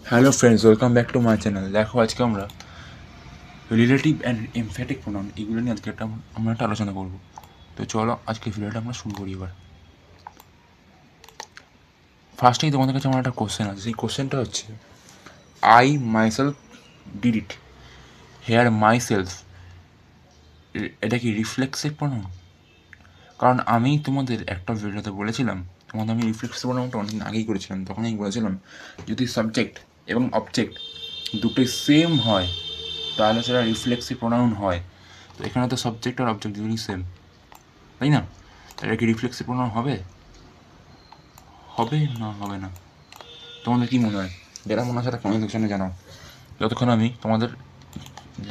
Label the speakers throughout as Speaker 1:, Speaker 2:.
Speaker 1: Hello friends, welcome back to my channel. দেখো, আজকে আমরা রিলেটিভ অ্যান্ড এমফ্যাটিক প্রোনাউন এগুলো নিয়ে আজকে আমরা একটা আলোচনা করব। তো চলো আজকে ভিডিওটা আমরা শুরু করি। এবার ফার্স্টেই তোমাদের কাছে আমার একটা কোশ্চেন আছে। সেই কোশ্চেনটা হচ্ছে, I myself did it, here myself, এটা কি রিফ্লেক্সিভ প্রোনাউন? কারণ আমি তোমাদের একটা ভিডিওতে বলেছিলাম, তোমাদের আমি রিফ্লেক্সিভ প্রোনাউনটা অনেকদিন আগেই করেছিলাম। তখন আমি বলেছিলাম যদি সাবজেক্ট এবং অবজেক্ট দুটোই সেম হয় তাহলে সেটা রিফ্লেক্সিভ প্রোনাউন হয়। তো এখানে তো সাবজেক্ট আর অবজেক্ট দুটোই সেম, তাই না? এটা কি রিফ্লেক্সিভ প্রোনাউন হবে? হবে না হবে না? তোমাদের কি মনে হয়? যেটা মনে হয় সেটা কমেন্ট সেকশনে জানাও। যতক্ষণ আমি তোমাদের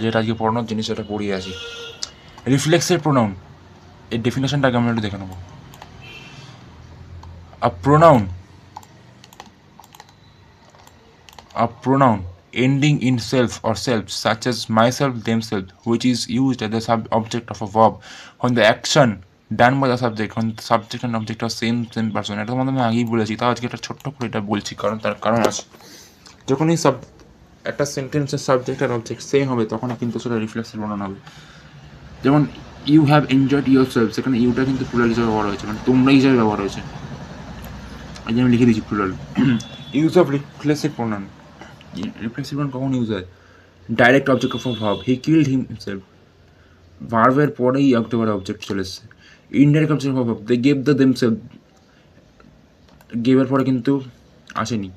Speaker 1: যেটা আজকে পড়ানোর জিনিস সেটা পড়িয়ে আছি। রিফ্লেক্সিভ প্রোনাউন এর ডেফিনেশনটাকে আমরা একটু দেখে নেবো। A pronoun ending in self or selves, such as myself, themselves, which is used as the object of a verb when the action done by the subject, when the subject and object are same person. এটা তোমাদের আমি আগেই বলেছি, তাও আজকে একটা ছোট্ট করে এটা বলছি, কারণ তার কারণ আছে। যখনই একটা সেন্টেন্সের সাবজেক্ট আর অবজেক্ট সেম হবে তখনই কিন্তু সেটা রিফ্লেক্সিভ প্রোনাউন হবে। যেমন you have enjoyed yourself, সেখানে ইউটা কিন্তু প্লুরাল হিসেবে ব্যবহার হয়েছে, মানে তোমরা হিসেবে ব্যবহার হয়েছে। এই যে আমি লিখে দিচ্ছি plural. Use of reflexive pronoun, reflexive pronoun কখন ইউজ হয়? Direct object of a verb, he killed himself, ভার্বের পরেই অক্টোবর অবজেক্ট চলে এসছে। Indirect object of verb, they gave the themselves, গেভের পরে কিন্তু আসেনি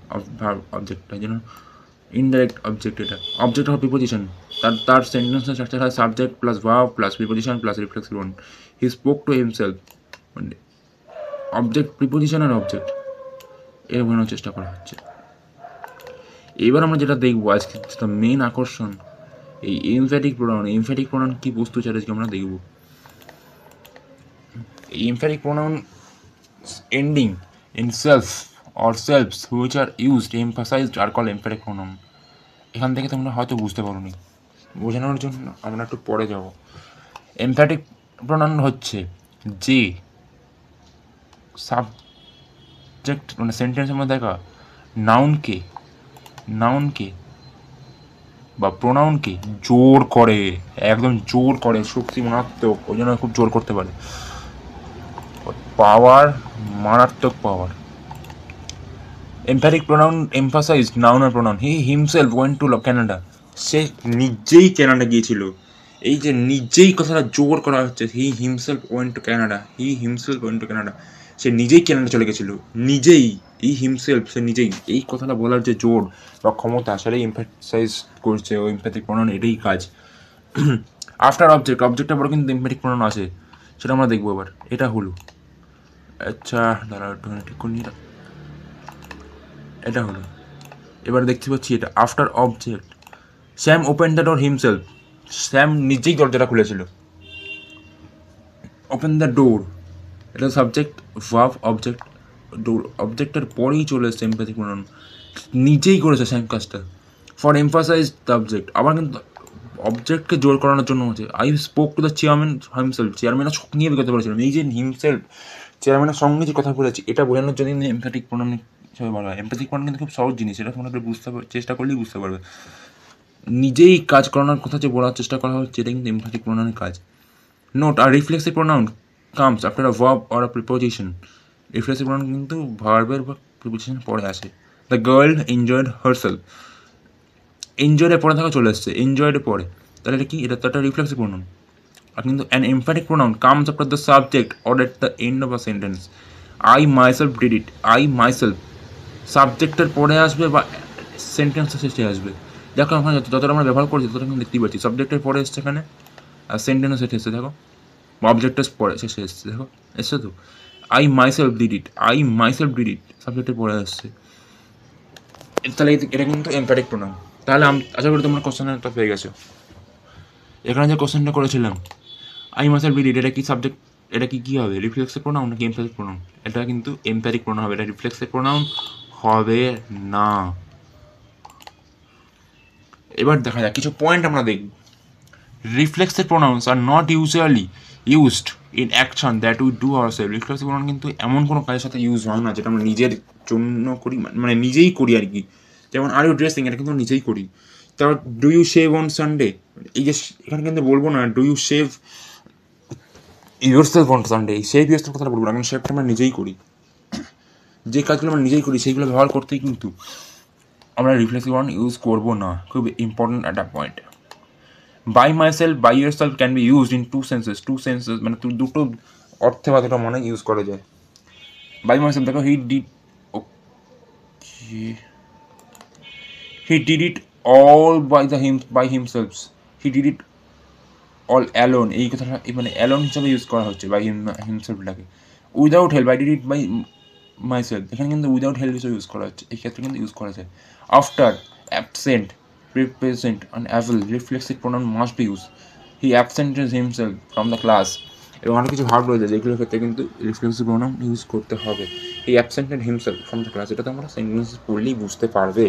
Speaker 1: ভার্ব অবজেক্টটা, যেন ইনডাইরেক্ট অবজেক্ট। এটা অবজেক্ট অফ প্রিপোজিশন, তার সেন্টেন্সের স্ট্রাকচার হয় subject plus verb plus preposition plus reflexive pronoun. He spoke to himself, মানে অবজেক্ট, প্রিপোজিশন আর অবজেক্ট এর বোঝানোর চেষ্টা করা হচ্ছে। এবার আমরা যেটা দেখবো আজকে, যেটা মেন আকর্ষণ, এই এমফ্যাটিক প্রোনাউন। এমফ্যাটিক প্রোনাউন কি বস্তু চাই আজকে আমরা দেখব। এই emphatic pronoun ending in self or selves which are used emphasized are called emphatic pronoun. এখান থেকে তোমরা হয়তো বুঝতে পারোনি, বোঝানোর জন্য আমরা একটু পরে যাব। এমফ্যাটিক প্রোনাউন হচ্ছে যে সাবজেক্ট, মানে সেন্টেন্সের মধ্যে দেখা নাউনকে বা প্রোনাউনকে জোর করে, একদম জোর করে, শক্তি মারাত্মক, ওই জন্য খুব জোর করতে পারে, পাওয়ার, মারাত্মক power. Emphatic pronoun emphasized noun আর pronoun. He himself went to Canada, সে নিজেই কানাডা গিয়েছিল। এই যে নিজেই কথাটা জোর করা হচ্ছে, he himself went to Canada, he himself went to Canada, সে নিজেই কানাডা চলে গেছিল, নিজেই, ই হিমসেলফ, সে নিজেই। এই কথাটা বলার যে জোর বা ক্ষমতা, সেটাই এমফ্যাসাইজ করছে ও এমপ্যাথিক প্রোনাউন, এটাই কাজ। আফটার অবজেক্ট, অবজেক্টের পরে কিন্তু এমপ্যাথিক প্রোনাউন আছে, সেটা আমরা দেখবো এবার। এটা হলো, আচ্ছা দাঁড়া একটু ঠিক করে নিয়ে, এটা হলো। এবার দেখতে পাচ্ছি এটা after object. Sam open the door himself, Sam নিজেই দরজাটা খুলেছিল। ওপেন দ্য ডোর, এটা সাবজেক্ট, ভার্ব, অবজেক্ট, ডোর, অবজেক্টের পরেই চলে এসছে এমপ্যাথিক প্রোনাউন, নিজেই করেছে স্যাম কাজটা। ফর এমফাসাইজ দ্য অবজেক্ট, আবার কিন্তু অবজেক্টকে জোর করানোর জন্য হচ্ছে। I spoke to the chairman himself, চেয়ারম্যানের সঙ্গে নিয়ে কথা বলেছিলাম, এই যে হিমসেলফ, চেয়ারম্যানের সঙ্গে যে কথা বলেছি, এটা বোঝানোর জন্য এমপ্যাথিক প্রোনাউন হিসেবে বলা হয়। এমপ্যাথিক প্রোনাউন কিন্তু খুব সহজ জিনিস, এটা তোমরা বুঝতে চেষ্টা করলেই বুঝতে পারবে। নিজেই কাজ করানোর কথা যে বলার চেষ্টা করা হচ্ছে, এটা কিন্তু এমফ্যাটিক প্রোনাউনের কাজ। নোট, আর reflexive pronoun comes after a verb or a preposition. Reflexive pronoun কিন্তু ভার্বের বা প্রিপোজিশনের পরে আসে। দ্য গার্ল এনজয়েড হারসেলফ, এনজয়েডের পরে থাকা চলে এসছে, এনজয়েডের পরে, তাহলে এটা কি? এটা তো একটা রিফ্লেক্সিভ প্রোনাউন। আর কিন্তু an emphatic pronoun comes after the subject or at the end of a sentence. I myself did it, I myself সাবজেক্টের পরে আসবে বা সেন্টেন্সের শেষে আসবে। দেখো ওখানে যতটা আমরা ব্যবহার করছি ততটা কিন্তু দেখতেই পাচ্ছি, সাবজেক্টের পরে এসছে এখানে, আর সেন্টেন্সও শেষে এসছে, দেখো, অবজেক্টের পরে শেষে এসছে, দেখো এসছে তো। I myself did it, I myself did ইট সাবজেক্টের পরে আসছে। তাহলে এটা কিন্তু এমপ্যাথিক প্রোনাউন। তাহলে আশা করি তোমরা কোশ্চেনটা পেয়ে গেছো। এখানে যে কোশ্চেনটা করেছিলাম, আই মাইসেলফ ডিড ইট, এটা কি সাবজেক্ট, এটা কি হবে? রিফ্লেক্সিভ প্রোনাউন নাকি এমপ্যাথিক প্রোনাউন? এটা কিন্তু এমপ্যাথিক প্রোনাউন হবে, এটা রিফ্লেক্সিভ প্রোনাউন হবে না। এবার দেখা যাক কিছু পয়েন্ট আমরা দেখব। Reflexive pronouns are not usually used in action that we do ourself. Reflexive pronoun কিন্তু এমন কোনো কাজের সাথে ইউজ হয় না যেটা আমরা নিজের জন্য করি, মানে নিজেই করি আর কি। যেমন আর ইউ ড্রেসিং, এটা কিন্তু নিজেই করি। তারপর do you shave on Sunday, এই যে এখানে কিন্তু বলবো না do you shave yourself on Sunday, shave yourself কথাটা বলবো না, কারণ শেভটা আমরা নিজেই করি। যে কাজগুলো আমরা নিজেই করি সেইগুলো ব্যবহার করতেই কিন্তু আমরা রিফ্লেক্সিভ ওয়ার্ড ইউজ করবো না, খুব ইম্পর্টেন্ট একটা point. By myself, by yourself can be used in two senses, মানে দুটো অর্থে বা দুটো মনে ইউজ করা যায়। বাই মাই সেলফ দেখো, he did it all by himself, he did it all alone, এই কথাটা মানে অ্যালোন হিসাবে ইউজ করা হচ্ছে বাই হিমসেলফটাকে। Without help, I did it by myself, এখানে কিন্তু উইদাউট হেল্প হিসেবে ইউজ করা হচ্ছে, এই ক্ষেত্রে কিন্তু ইউজ করা যায়। After, absent, represent and able reflexive pronoun must be used. He absented himself from the class, এবং অনেক কিছু ভার্ব রয়েছে যেগুলোর ক্ষেত্রে কিন্তু রিফ্লেক্সিভ প্রোনাউন ইউজ করতে হবে। He absented himself from the class, এটা তো আমরা সেন্টেন্স পড়লেই বুঝতে পারবে।